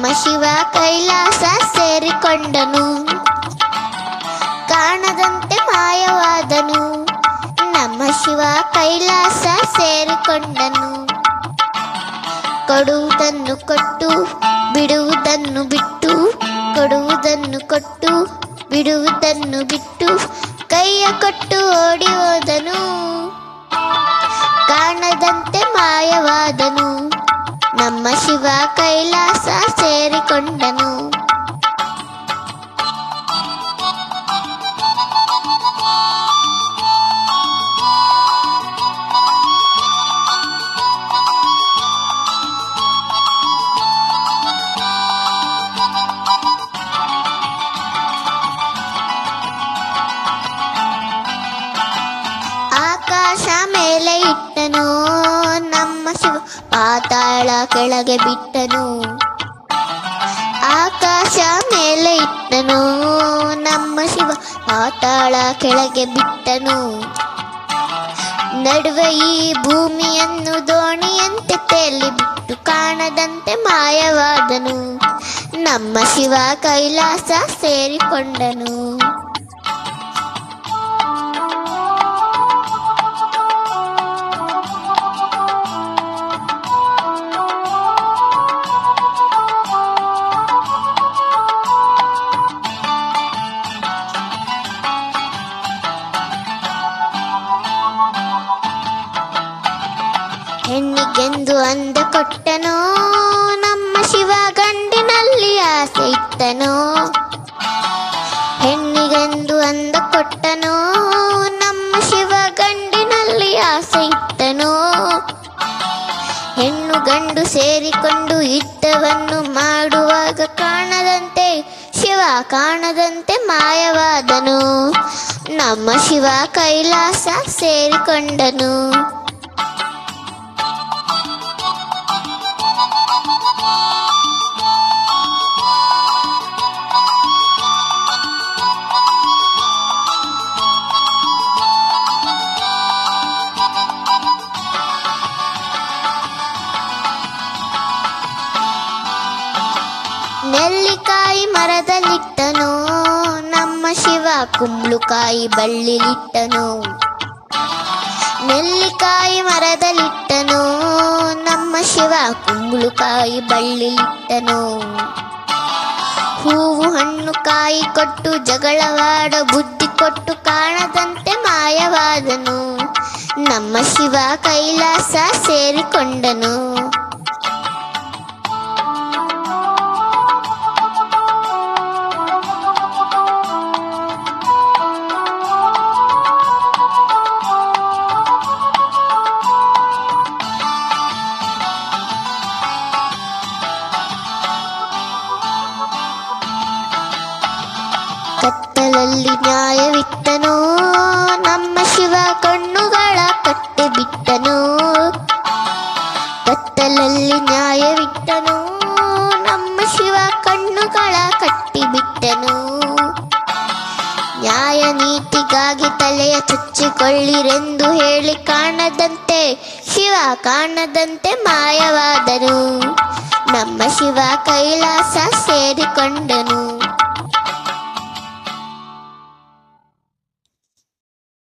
ನಮ್ಮ ಶಿವ ಕೈಲಾಸ ಸೇರಿಕೊಂಡನು. ಕಾಣದಂತೆ ಮಾಯವಾದನು, ನಮ್ಮ ಶಿವ ಕೈಲಾಸ ಸೇರಿಕೊಂಡನು. ಕೊಡುವುದನ್ನು ಕೊಟ್ಟು ಬಿಡುವುದನ್ನು ಬಿಟ್ಟು, ಕೊಡುವುದನ್ನು ಕೊಟ್ಟು ಬಿಡುವುದನ್ನು ಬಿಟ್ಟು, ಕೈಯ ಕೊಟ್ಟು ಓಡಿ ಹೋದನು. ಕಾಣದಂತೆ ಮಾಯವಾದನು, ನಮ್ಮ ಶಿವ ಕೈಲಾಸ ಸೇರಿಕೊಂಡನು. ಆಕಾಶ ಮೇಲೆ ಇಟ್ಟನು, ನಮ್ಮ ಶಿವ ಪಾತಾಳ ಕೆಳಗೆ ಬಿಟ್ಟನು. ಆಕಾಶ ಮೇಲೆ ಇಟ್ಟನು, ನಮ್ಮ ಶಿವ ಪಾತಾಳ ಕೆಳಗೆ ಬಿಟ್ಟನು. ನಡುವೆ ಈ ಭೂಮಿಯನ್ನು ದೋಣಿಯಂತೆ ತೇಲಿ ಬಿಟ್ಟು, ಕಾಣದಂತೆ ಮಾಯವಾದನು, ನಮ್ಮ ಶಿವ ಕೈಲಾಸ ಸೇರಿಕೊಂಡನು. ಹೆಣ್ಣಿಗೆಂದು ಅಂದ ಕೊಟ್ಟನೋ, ನಮ್ಮ ಶಿವ ಗಂಡಿನಲ್ಲಿ ಆಸೆ ಇಟ್ಟನೋ. ಹೆಣ್ಣಿಗೆಂದು ಅಂದ ಕೊಟ್ಟನೋ, ನಮ್ಮ ಶಿವ ಗಂಡಿನಲ್ಲಿ ಆಸೆ ಇಟ್ಟನೋ. ಹೆಣ್ಣು ಗಂಡು ಸೇರಿಕೊಂಡು ಯುದ್ಧವನ್ನು ಮಾಡುವಾಗ, ಕಾಣದಂತೆ ಶಿವ ಕಾಣದಂತೆ ಮಾಯವಾದನು, ನಮ್ಮ ಶಿವ ಕೈಲಾಸ ಸೇರಿಕೊಂಡನು. ನೆಲ್ಲಿಕಾಯಿ ಮರದಲ್ಲಿಟ್ಟನು, ನಮ್ಮ ಶಿವ ಕುಂಬಳಕಾಯಿ ಬಳ್ಳಿಲಿಟ್ಟನು. ನೆಲ್ಲಿಕಾಯಿ ಮರದಲ್ಲಿಟ್ಟನು, ನಮ್ಮ ಶಿವ ಕುಂಬಳಕಾಯಿ ಬಳ್ಳಿಲಿಟ್ಟನು. ಹೂವು ಹಣ್ಣು ಕಾಯಿ ಕೊಟ್ಟು ಜಗಳವಾಡ ಬುದ್ಧಿ ಕೊಟ್ಟು, ಕಾಣದಂತೆ ಮಾಯವಾದನು, ನಮ್ಮ ಶಿವ ಕೈಲಾಸ ಸೇರಿಕೊಂಡನು. ಕತ್ತಲಲ್ಲಿ ನ್ಯಾಯವಿಟ್ಟನು, ನಮ್ಮ ಶಿವ ಕಣ್ಣುಗಳ ಕಟ್ಟಿ ಬಿಟ್ಟನು. ಕತ್ತಲಲ್ಲಿ ನ್ಯಾಯವಿಟ್ಟನು, ನಮ್ಮ ಶಿವ ಕಣ್ಣುಗಳ ಕಟ್ಟಿ ಬಿಟ್ಟನು. ನ್ಯಾಯ ನೀತಿಗಾಗಿ ತಲೆಯ ಚುಚ್ಚಿಕೊಳ್ಳಿರೆಂದು ಹೇಳಿ, ಕಾಣದಂತೆ ಶಿವ ಕಾಣದಂತೆ ಮಾಯವಾದನು, ನಮ್ಮ ಶಿವ ಕೈಲಾಸ ಸೇರಿಕೊಂಡನು.